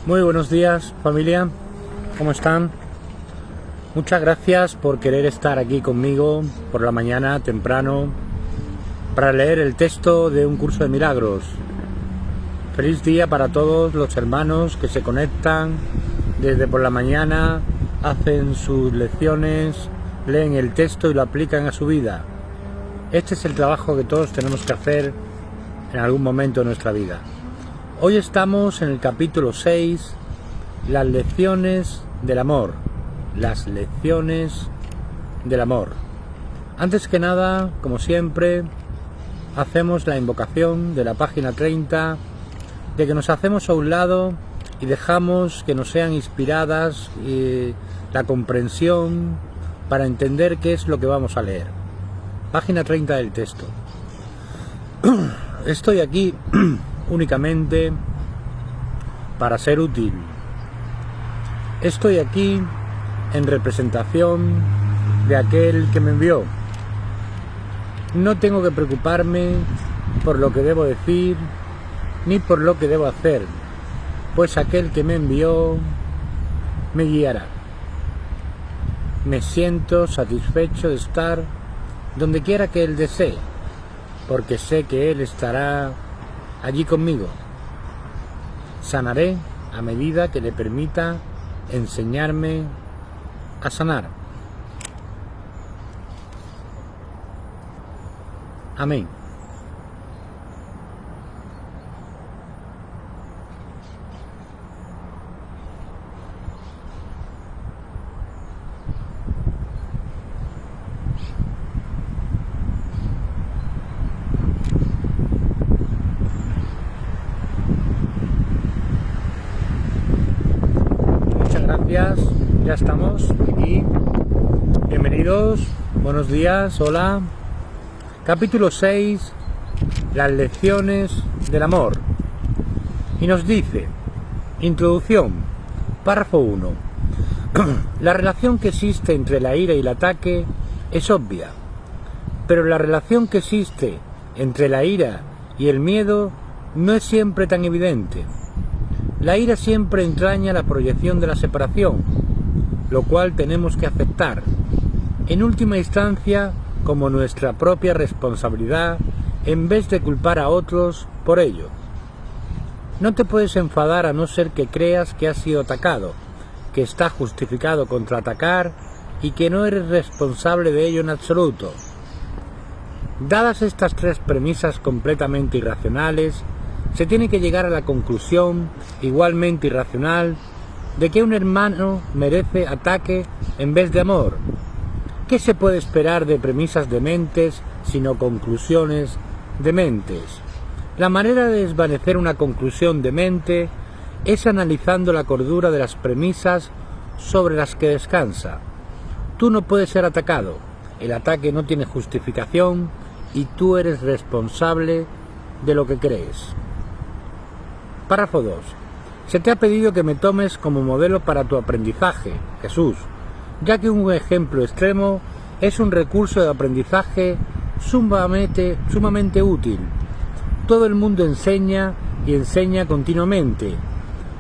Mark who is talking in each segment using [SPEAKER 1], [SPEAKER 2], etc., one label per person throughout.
[SPEAKER 1] Muy buenos días, familia, ¿cómo están? Muchas gracias por querer estar aquí conmigo por la mañana temprano para leer el texto de un curso de milagros. Feliz día para todos los hermanos que se conectan desde por la mañana, hacen sus lecciones, leen el texto y lo aplican a su vida. Este es el trabajo que todos tenemos que hacer en algún momento de nuestra vida. Hoy estamos en el capítulo 6, las lecciones del amor. Las lecciones del amor. Antes que nada, como siempre, hacemos la invocación de la página 30, de que nos hacemos a un lado y dejamos que nos sean inspiradas la comprensión para entender qué es lo que vamos a leer. Página 30 del texto. Estoy aquí únicamente para ser útil. Estoy aquí en representación de aquel que me envió. No tengo que preocuparme por lo que debo decir ni por lo que debo hacer, pues aquel que me envió me guiará. Me siento satisfecho de estar donde quiera que él desee, porque sé que él estará allí conmigo. Sanaré a medida que le permita enseñarme a sanar. Amén. Ya estamos aquí. Bienvenidos, buenos días, hola. Capítulo 6, las lecciones del amor. Y nos dice, introducción, párrafo 1. La relación que existe entre la ira y el ataque es obvia, pero la relación que existe entre la ira y el miedo no es siempre tan evidente. La ira siempre entraña la proyección de la separación, lo cual tenemos que aceptar, en última instancia, como nuestra propia responsabilidad, en vez de culpar a otros por ello. No te puedes enfadar a no ser que creas que has sido atacado, que está justificado contraatacar y que no eres responsable de ello en absoluto. Dadas estas tres premisas completamente irracionales, se tiene que llegar a la conclusión, igualmente irracional, de que un hermano merece ataque en vez de amor. ¿Qué se puede esperar de premisas dementes sino conclusiones dementes? La manera de desvanecer una conclusión demente es analizando la cordura de las premisas sobre las que descansa. Tú no puedes ser atacado, el ataque no tiene justificación y tú eres responsable de lo que crees. Párrafo 2. Se te ha pedido que me tomes como modelo para tu aprendizaje, Jesús, ya que un ejemplo extremo es un recurso de aprendizaje sumamente útil. Todo el mundo enseña y enseña continuamente.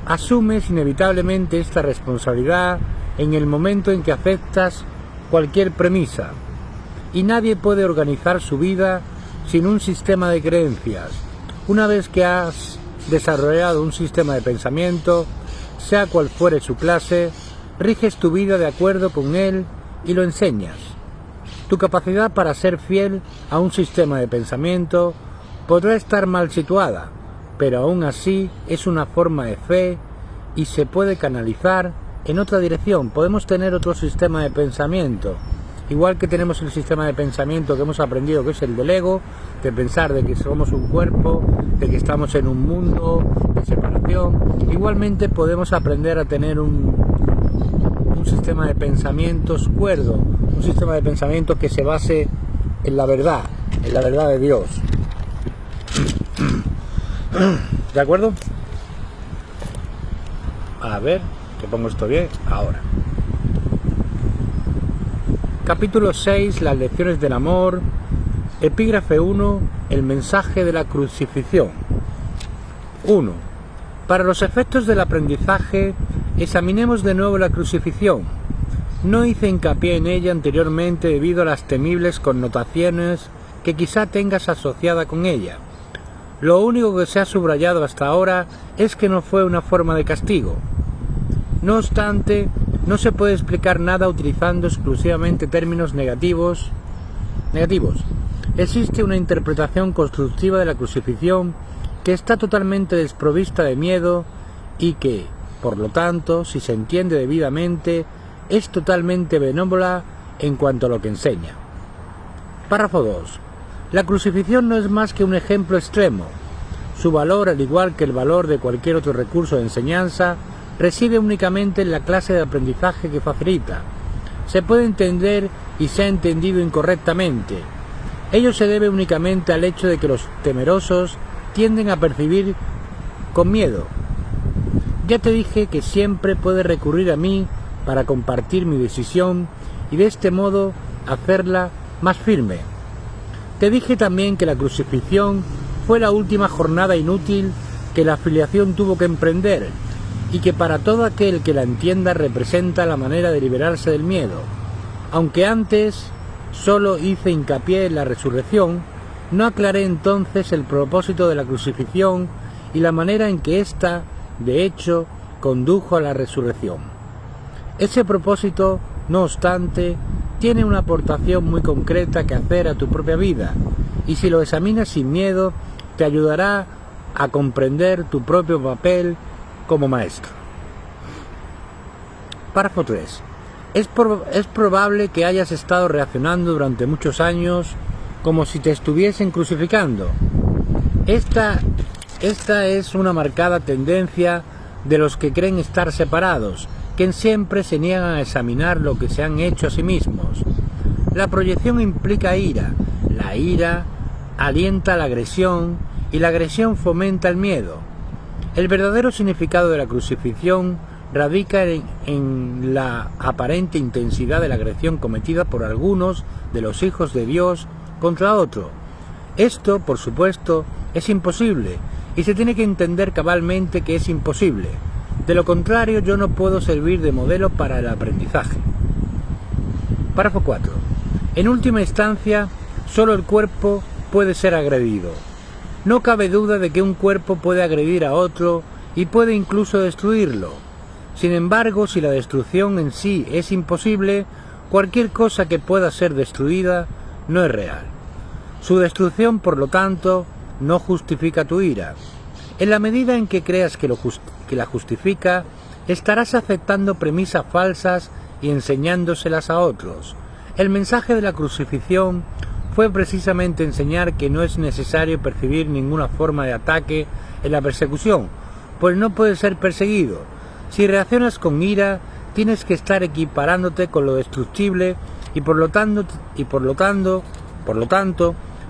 [SPEAKER 1] Asumes inevitablemente esta responsabilidad en el momento en que aceptas cualquier premisa. Y nadie puede organizar su vida sin un sistema de creencias. Una vez que has desarrollado un sistema de pensamiento, sea cual fuere su clase, riges tu vida de acuerdo con él y lo enseñas. Tu capacidad para ser fiel a un sistema de pensamiento podrá estar mal situada, pero aún así es una forma de fe y se puede canalizar en otra dirección. Podemos tener otro sistema de pensamiento, igual que tenemos el sistema de pensamiento que hemos aprendido, que es el del ego, de pensar de que somos un cuerpo, de que estamos en un mundo de separación. Igualmente podemos aprender a tener un sistema de pensamientos cuerdo, un sistema de pensamiento que se base en la verdad de Dios. ¿De acuerdo? A ver, que pongo esto bien, ahora. Capítulo 6, las lecciones del amor. Epígrafe 1, el mensaje de la crucifixión. 1. Para los efectos del aprendizaje, examinemos de nuevo la crucifixión. No hice hincapié en ella anteriormente debido a las temibles connotaciones que quizá tengas asociada con ella. Lo único que se ha subrayado hasta ahora es que no fue una forma de castigo. No obstante, no se puede explicar nada utilizando exclusivamente términos negativos. Existe una interpretación constructiva de la crucifixión que está totalmente desprovista de miedo y que, por lo tanto, si se entiende debidamente, es totalmente benévola en cuanto a lo que enseña. Párrafo 2. La crucifixión no es más que un ejemplo extremo. Su valor, al igual que el valor de cualquier otro recurso de enseñanza, reside únicamente en la clase de aprendizaje que facilita. Se puede entender y se ha entendido incorrectamente. Ello se debe únicamente al hecho de que los temerosos tienden a percibir con miedo. Ya te dije que siempre puedes recurrir a mí para compartir mi decisión y de este modo hacerla más firme. Te dije también que la crucifixión fue la última jornada inútil que la afiliación tuvo que emprender y que para todo aquel que la entienda representa la manera de liberarse del miedo. Aunque antes solo hice hincapié en la resurrección, no aclaré entonces el propósito de la crucifixión y la manera en que ésta, de hecho, condujo a la resurrección. Ese propósito, no obstante, tiene una aportación muy concreta que hacer a tu propia vida, y si lo examinas sin miedo, te ayudará a comprender tu propio papel como maestro. Párrafo 3. Es probable que hayas estado reaccionando durante muchos años como si te estuviesen crucificando. Esta es una marcada tendencia de los que creen estar separados, que siempre se niegan a examinar lo que se han hecho a sí mismos. La proyección implica ira, la ira alienta la agresión y la agresión fomenta el miedo. El verdadero significado de la crucifixión radica en la aparente intensidad de la agresión cometida por algunos de los hijos de Dios contra otro. Esto, por supuesto, es imposible y se tiene que entender cabalmente que es imposible. De lo contrario, yo no puedo servir de modelo para el aprendizaje. Párrafo 4. En última instancia, solo el cuerpo puede ser agredido. No cabe duda de que un cuerpo puede agredir a otro y puede incluso destruirlo. Sin embargo, si la destrucción en sí es imposible, cualquier cosa que pueda ser destruida no es real. Su destrucción, por lo tanto, no justifica tu ira. En la medida en que creas que la justifica, estarás aceptando premisas falsas y enseñándoselas a otros. El mensaje de la crucifixión fue precisamente enseñar que no es necesario percibir ninguna forma de ataque en la persecución, pues no puedes ser perseguido. Si reaccionas con ira, tienes que estar equiparándote con lo destructible y por lo tanto,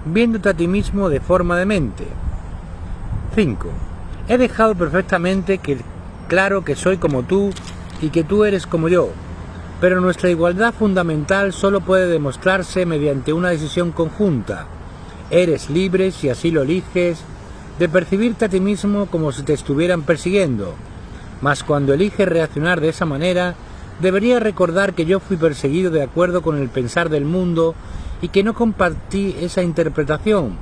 [SPEAKER 1] viéndote a ti mismo de forma demente. 5. He dejado perfectamente claro que soy como tú y que tú eres como yo, pero nuestra igualdad fundamental solo puede demostrarse mediante una decisión conjunta. Eres libre, si así lo eliges, de percibirte a ti mismo como si te estuvieran persiguiendo. Mas cuando eliges reaccionar de esa manera, deberías recordar que yo fui perseguido de acuerdo con el pensar del mundo y que no compartí esa interpretación,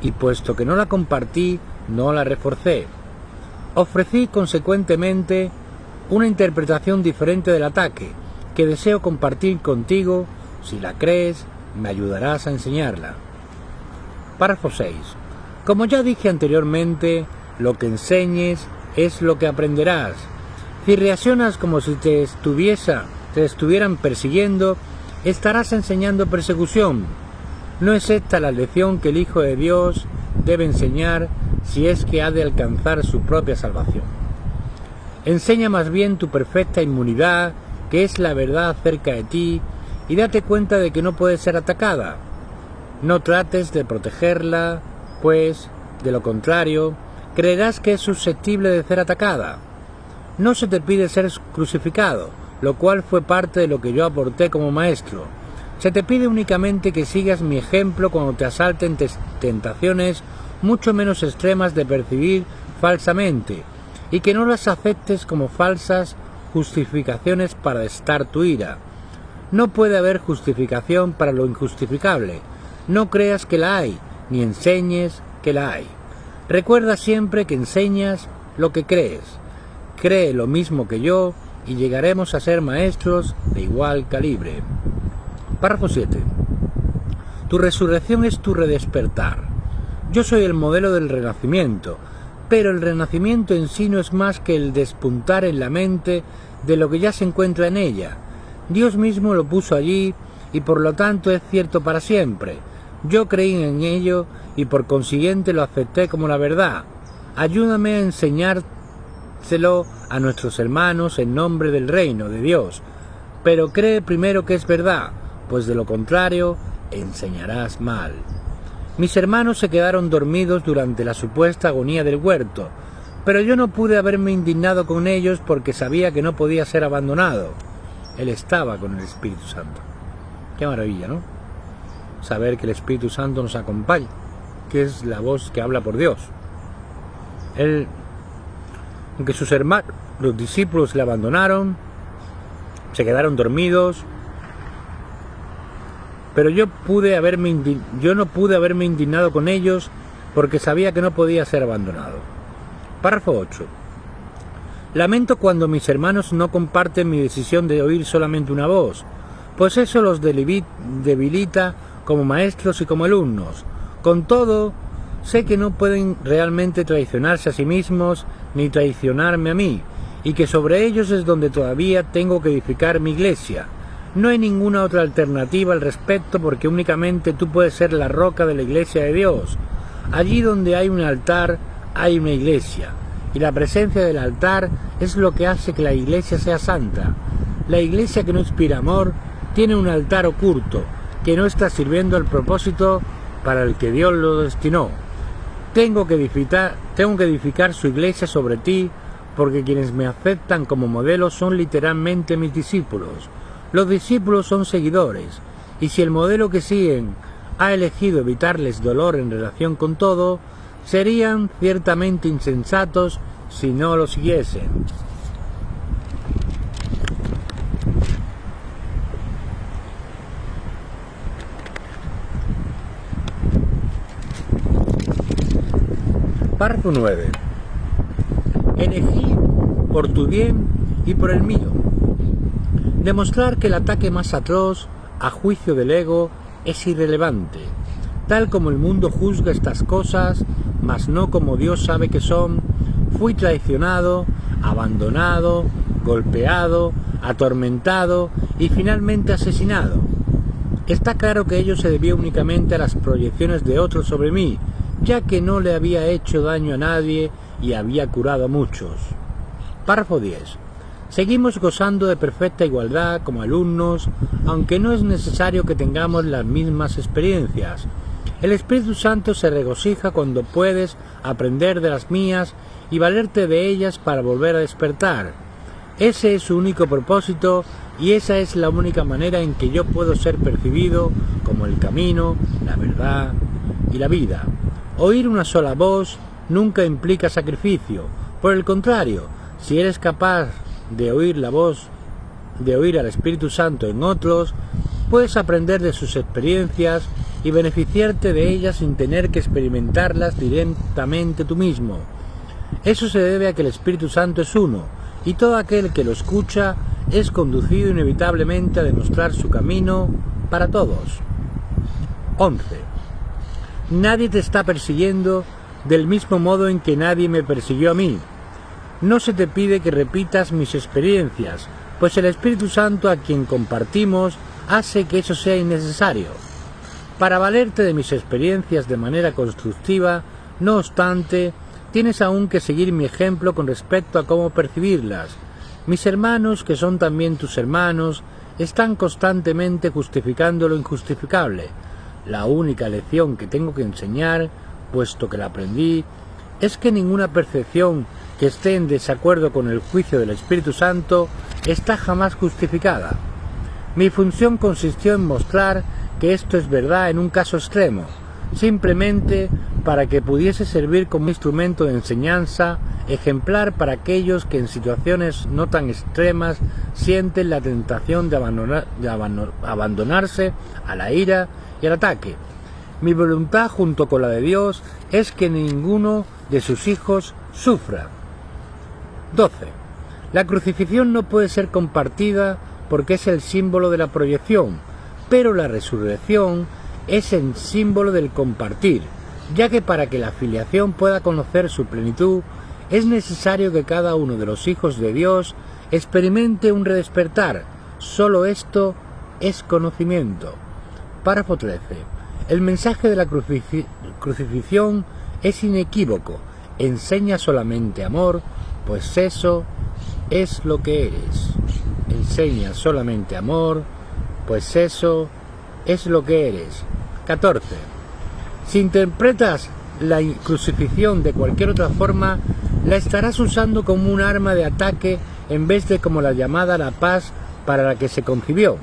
[SPEAKER 1] y puesto que no la compartí, no la reforcé. Ofrecí consecuentemente una interpretación diferente del ataque, que deseo compartir contigo. Si la crees, me ayudarás a enseñarla. Párrafo 6. Como ya dije anteriormente, lo que enseñes es lo que aprenderás. Si reaccionas como si te estuvieran persiguiendo, estarás enseñando persecución. No es esta la lección que el Hijo de Dios debe enseñar si es que ha de alcanzar su propia salvación. Enseña más bien tu perfecta inmunidad, que es la verdad acerca de ti, y date cuenta de que no puede ser atacada. No trates de protegerla, pues, de lo contrario, creerás que es susceptible de ser atacada. No se te pide ser crucificado, lo cual fue parte de lo que yo aporté como maestro. Se te pide únicamente que sigas mi ejemplo cuando te asalten tentaciones mucho menos extremas de percibir falsamente, y que no las aceptes como falsas justificaciones para destar tu ira. No puede haber justificación para lo injustificable. No creas que la hay, ni enseñes que la hay. Recuerda siempre que enseñas lo que crees. Cree lo mismo que yo y llegaremos a ser maestros de igual calibre. Párrafo 7. Tu resurrección es tu redespertar. Yo soy el modelo del renacimiento, pero el renacimiento en sí no es más que el despuntar en la mente de lo que ya se encuentra en ella. Dios mismo lo puso allí y por lo tanto es cierto para siempre. Yo creí en ello y por consiguiente lo acepté como la verdad. Ayúdame a enseñárselo a nuestros hermanos en nombre del reino de Dios, pero cree primero que es verdad, pues de lo contrario enseñarás mal. Mis hermanos se quedaron dormidos durante la supuesta agonía del huerto, pero yo no pude haberme indignado con ellos porque sabía que no podía ser abandonado. Él estaba con el Espíritu Santo. Qué maravilla, ¿no? Saber que el Espíritu Santo nos acompaña, que es la voz que habla por Dios. Él, aunque sus hermanos, los discípulos le abandonaron, se quedaron dormidos, pero yo no pude haberme indignado con ellos porque sabía que no podía ser abandonado. Párrafo 8. Lamento cuando mis hermanos no comparten mi decisión de oír solamente una voz, pues eso los debilita como maestros y como alumnos. Con todo, sé que no pueden realmente traicionarse a sí mismos ni traicionarme a mí, y que sobre ellos es donde todavía tengo que edificar mi iglesia. No hay ninguna otra alternativa al respecto porque únicamente tú puedes ser la roca de la iglesia de Dios. Allí donde hay un altar, hay una iglesia, y la presencia del altar es lo que hace que la iglesia sea santa. La iglesia que no inspira amor tiene un altar oculto, que no está sirviendo al propósito para el que Dios lo destinó. Tengo que edificar su iglesia sobre ti, porque quienes me aceptan como modelo son literalmente mis discípulos. Los discípulos son seguidores, y si el modelo que siguen ha elegido evitarles dolor en relación con todo, serían ciertamente insensatos si no lo siguiesen. Párrafo 9. Elegí por tu bien y por el mío. Demostrar que el ataque más atroz, a juicio del ego, es irrelevante. Tal como el mundo juzga estas cosas, mas no como Dios sabe que son, fui traicionado, abandonado, golpeado, atormentado y finalmente asesinado. Está claro que ello se debió únicamente a las proyecciones de otros sobre mí, ya que no le había hecho daño a nadie y había curado a muchos. Párrafo 10. Seguimos gozando de perfecta igualdad como alumnos, aunque no es necesario que tengamos las mismas experiencias. El Espíritu Santo se regocija cuando puedes aprender de las mías y valerte de ellas para volver a despertar. Ese es su único propósito y esa es la única manera en que yo puedo ser percibido como el camino, la verdad y la vida. Oír una sola voz nunca implica sacrificio. Por el contrario, si eres capaz de oír la voz, de oír al Espíritu Santo en otros, puedes aprender de sus experiencias y beneficiarte de ellas sin tener que experimentarlas directamente tú mismo. Eso se debe a que el Espíritu Santo es uno, y todo aquel que lo escucha es conducido inevitablemente a demostrar su camino para todos. 11. Nadie te está persiguiendo del mismo modo en que nadie me persiguió a mí. No se te pide que repitas mis experiencias, pues el Espíritu Santo a quien compartimos hace que eso sea innecesario. Para valerte de mis experiencias de manera constructiva, no obstante, tienes aún que seguir mi ejemplo con respecto a cómo percibirlas. Mis hermanos, que son también tus hermanos, están constantemente justificando lo injustificable. La única lección que tengo que enseñar, puesto que la aprendí, es que ninguna percepción que esté en desacuerdo con el juicio del Espíritu Santo está jamás justificada. Mi función consistió en mostrar que esto es verdad en un caso extremo. simplemente para que pudiese servir como instrumento de enseñanza ejemplar para aquellos que en situaciones no tan extremas sienten la tentación de abandonarse a la ira y al ataque. Mi voluntad, junto con la de Dios, es que ninguno de sus hijos sufra. 12. La crucifixión no puede ser compartida porque es el símbolo de la proyección, pero la resurrección es el símbolo del compartir, ya que para que la filiación pueda conocer su plenitud, es necesario que cada uno de los hijos de Dios experimente un redespertar. Solo esto es conocimiento. Párrafo 13. El mensaje de la crucifixión es inequívoco. Enseña solamente amor, pues eso es lo que eres. Enseña solamente amor, pues eso es lo que eres. 14. Si interpretas la crucifixión de cualquier otra forma, la estarás usando como un arma de ataque en vez de como la llamada a la paz para la que se concibió.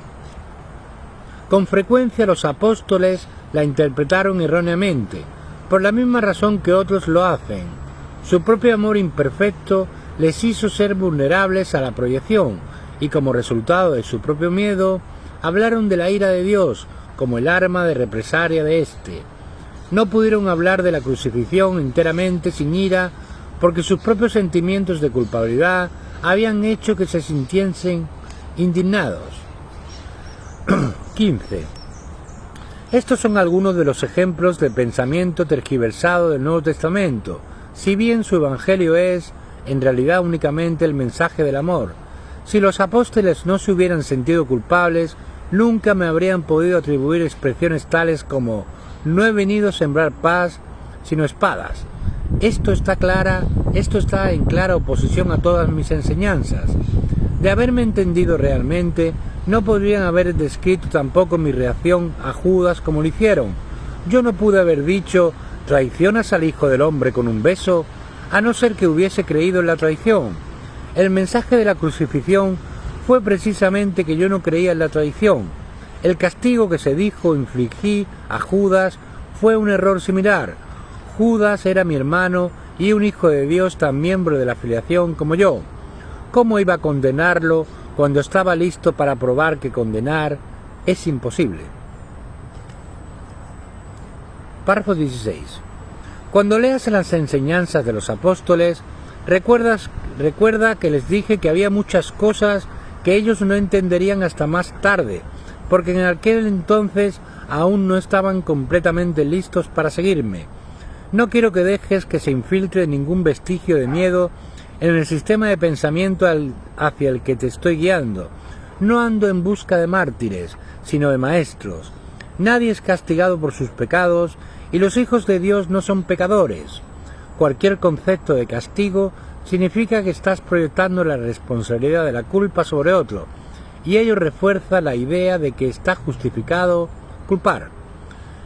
[SPEAKER 1] Con frecuencia los apóstoles la interpretaron erróneamente, por la misma razón que otros lo hacen. Su propio amor imperfecto les hizo ser vulnerables a la proyección, y como resultado de su propio miedo, hablaron de la ira de Dios como el arma de represalia de éste. No pudieron hablar de la crucifixión enteramente sin ira, porque sus propios sentimientos de culpabilidad habían hecho que se sintiesen indignados. 15. Estos son algunos de los ejemplos de pensamiento tergiversado del Nuevo Testamento, si bien su evangelio es, en realidad, únicamente el mensaje del amor. Si los apóstoles no se hubieran sentido culpables, nunca me habrían podido atribuir expresiones tales como «no he venido a sembrar paz, sino espadas». Esto está en clara oposición a todas mis enseñanzas. De haberme entendido realmente, no podrían haber descrito tampoco mi reacción a Judas como lo hicieron. Yo no pude haber dicho «¿traicionas al Hijo del Hombre con un beso?», a no ser que hubiese creído en la traición. El mensaje de la crucifixión fue precisamente que yo no creía en la traición. El castigo que se dijo infligí a Judas fue un error similar. Judas era mi hermano y un hijo de Dios tan miembro de la filiación como yo. ¿Cómo iba a condenarlo cuando estaba listo para probar que condenar es imposible? Párrafo 16. Cuando leas las enseñanzas de los apóstoles, recuerda que les dije que había muchas cosas que ellos no entenderían hasta más tarde, porque en aquel entonces aún no estaban completamente listos para seguirme. No quiero que dejes que se infiltre ningún vestigio de miedo en el sistema de pensamiento hacia el que te estoy guiando. No ando en busca de mártires, sino de maestros. Nadie es castigado por sus pecados, y los hijos de Dios no son pecadores. Cualquier concepto de castigo significa que estás proyectando la responsabilidad de la culpa sobre otro, y ello refuerza la idea de que está justificado culpar.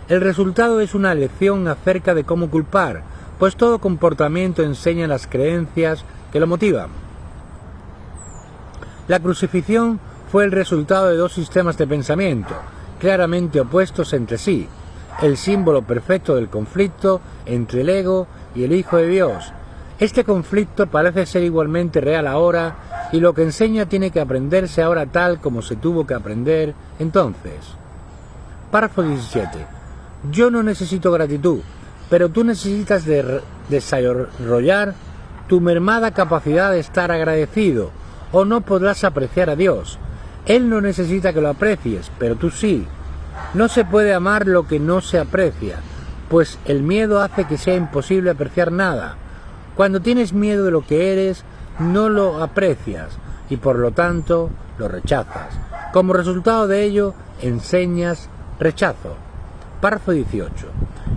[SPEAKER 1] El resultado es una lección acerca de cómo culpar, pues todo comportamiento enseña las creencias que lo motivan. La crucifixión fue el resultado de dos sistemas de pensamiento, claramente opuestos entre sí, el símbolo perfecto del conflicto entre el ego y el Hijo de Dios. Este conflicto parece ser igualmente real ahora, y lo que enseña tiene que aprenderse ahora tal como se tuvo que aprender entonces. Párrafo 17. Yo no necesito gratitud, pero tú necesitas desarrollar tu mermada capacidad de estar agradecido, o no podrás apreciar a Dios. Él no necesita que lo aprecies, pero tú sí. No se puede amar lo que no se aprecia, pues el miedo hace que sea imposible apreciar nada. Cuando tienes miedo de lo que eres, no lo aprecias y por lo tanto lo rechazas. Como resultado de ello, enseñas rechazo. Párrafo 18.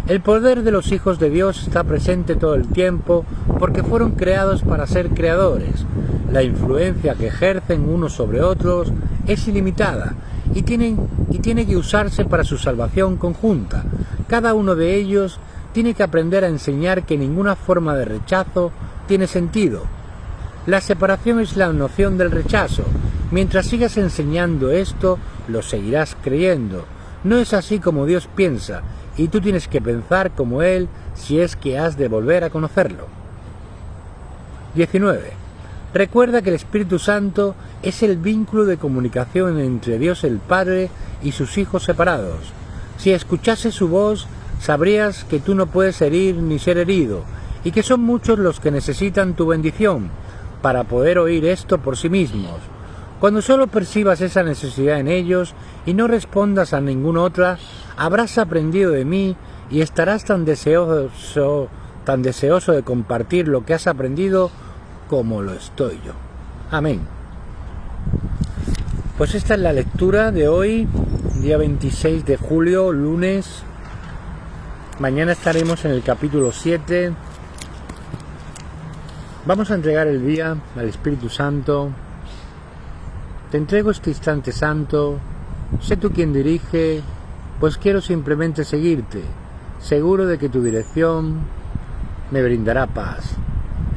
[SPEAKER 1] El poder de los hijos de Dios está presente todo el tiempo porque fueron creados para ser creadores. La influencia que ejercen unos sobre otros es ilimitada y tiene que usarse para su salvación conjunta. Cada uno de ellos tiene que aprender a enseñar que ninguna forma de rechazo tiene sentido. La separación es la noción del rechazo. Mientras sigas enseñando esto, lo seguirás creyendo. No es así como Dios piensa, y tú tienes que pensar como Él si es que has de volver a conocerlo. 19. Recuerda que el Espíritu Santo es el vínculo de comunicación entre Dios el Padre y sus hijos separados. Si escuchases su voz, sabrías que tú no puedes herir ni ser herido, y que son muchos los que necesitan tu bendición para poder oír esto por sí mismos. Cuando solo percibas esa necesidad en ellos y no respondas a ninguna otra, habrás aprendido de mí y estarás tan deseoso de compartir lo que has aprendido como lo estoy yo. Amén. Pues esta es la lectura de hoy, día 26 de julio, lunes. Mañana estaremos en el capítulo 7. Vamos a entregar el día al Espíritu Santo. Te entrego este instante santo. Sé tú quien dirige, pues quiero simplemente seguirte, seguro de que tu dirección me brindará paz.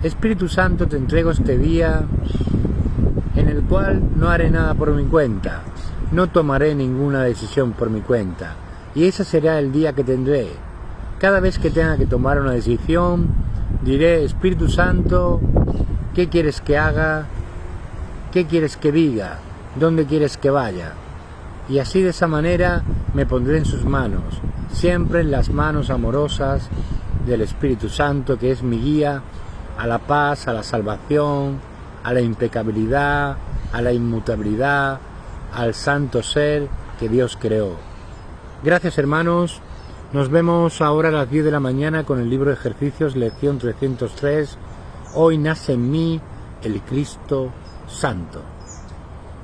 [SPEAKER 1] Espíritu Santo, te entrego este día en el cual no haré nada por mi cuenta, no tomaré ninguna decisión por mi cuenta, y ese será el día que tendré. Cada vez que tenga que tomar una decisión, diré: Espíritu Santo, ¿qué quieres que haga? ¿Qué quieres que diga? ¿Dónde quieres que vaya? Y así, de esa manera, me pondré en sus manos, siempre en las manos amorosas del Espíritu Santo, que es mi guía a la paz, a la salvación, a la impecabilidad, a la inmutabilidad, al santo ser que Dios creó. Gracias, hermanos. Nos vemos ahora a las 10 de la mañana con el libro de ejercicios, lección 303. Hoy nace en mí el Cristo Santo.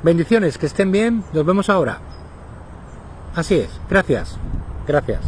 [SPEAKER 1] Bendiciones, que estén bien. Nos vemos ahora. Así es. Gracias. Gracias.